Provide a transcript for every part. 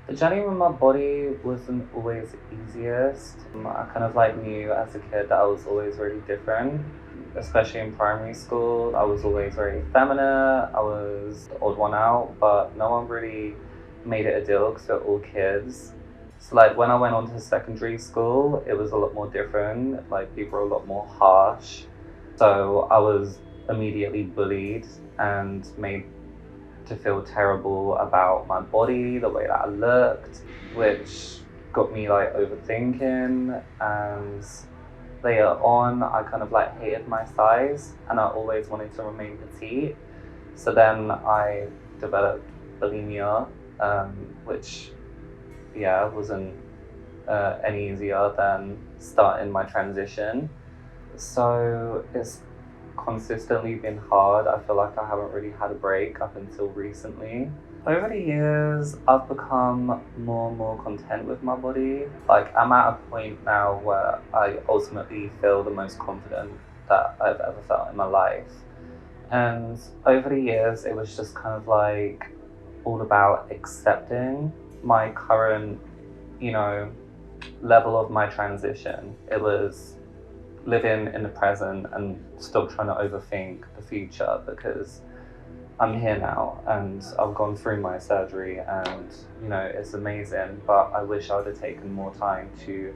The journey with my body wasn't always the easiest. I kind of like knew as a kid that I was always really different, especially in primary school. I was always very feminine, I was the odd one out, but no one really made it a deal because we're all kids. So like when I went on to secondary school, it was a lot more different. Like people were a lot more harsh. So I was immediately bullied and made to feel terrible about my body, the way that I looked, which got me like overthinking. And later on, I kind of like hated my size and I always wanted to remain petite. So then I developed bulimia, which wasn't any easier than starting my transition. So it's consistently been hard. I feel like I haven't really had a break up until recently. Over the years, I've become more and more content with my body. Like I'm at a point now where I ultimately feel the most confident that I've ever felt in my life. And over the years, it was just kind of like all about accepting my current, level of my transition. It was living in the present and stop trying to overthink the future, because I'm here now and I've gone through my surgery and it's amazing, but I wish I would have taken more time to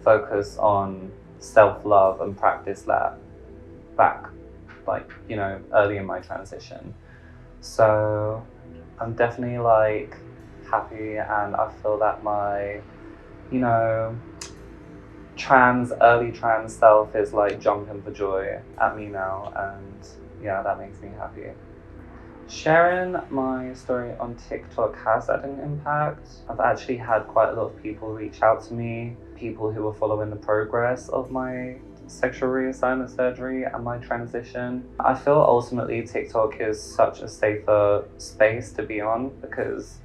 focus on self-love and practice that back early in my transition. So I'm definitely like happy, and I feel that my early trans self is like jumping for joy at me now, and that makes me happy. Sharing my story on TikTok has had an impact. I've actually had quite a lot of people reach out to me, people who were following the progress of my sexual reassignment surgery and my transition. I feel ultimately TikTok is such a safer space to be on because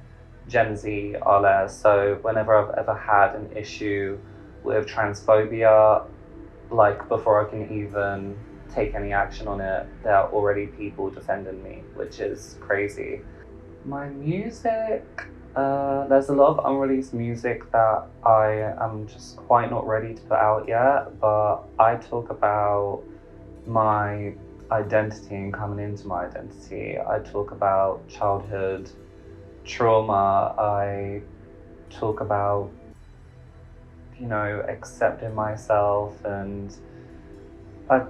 Gen Z are there. So whenever I've ever had an issue with transphobia, like before I can even take any action on it, there are already people defending me, which is crazy. My music, there's a lot of unreleased music that I am just quite not ready to put out yet, but I talk about my identity and coming into my identity. I talk about childhood trauma. I talk about accepting myself, and I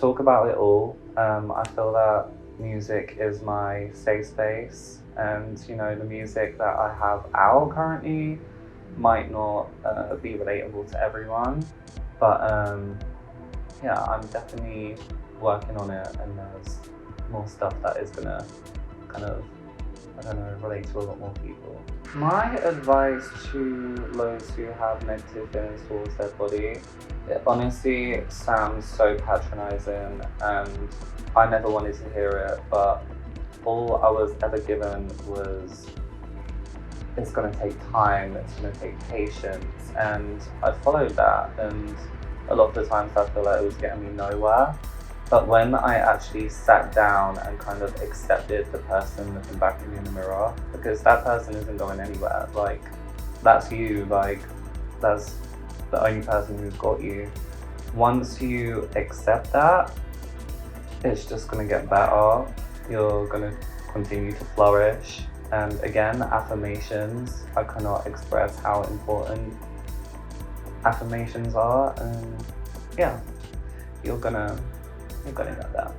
talk about it all. I feel that music is my safe space, and the music that I have out currently might not be relatable to everyone, but I'm definitely working on it, and there's more stuff that is gonna kind of relate to a lot more people. My advice to those who have negative feelings towards their body, it honestly sounds so patronizing, and I never wanted to hear it, but all I was ever given was, it's gonna take time, it's gonna take patience, and I followed that, and a lot of the times I feel like it was getting me nowhere. But when I actually sat down and kind of accepted the person looking back at me in the mirror, because that person isn't going anywhere, like, that's you, like, that's the only person who's got you. Once you accept that, it's just gonna get better. You're gonna continue to flourish. And again, affirmations, I cannot express how important affirmations are, and you're gonna get that.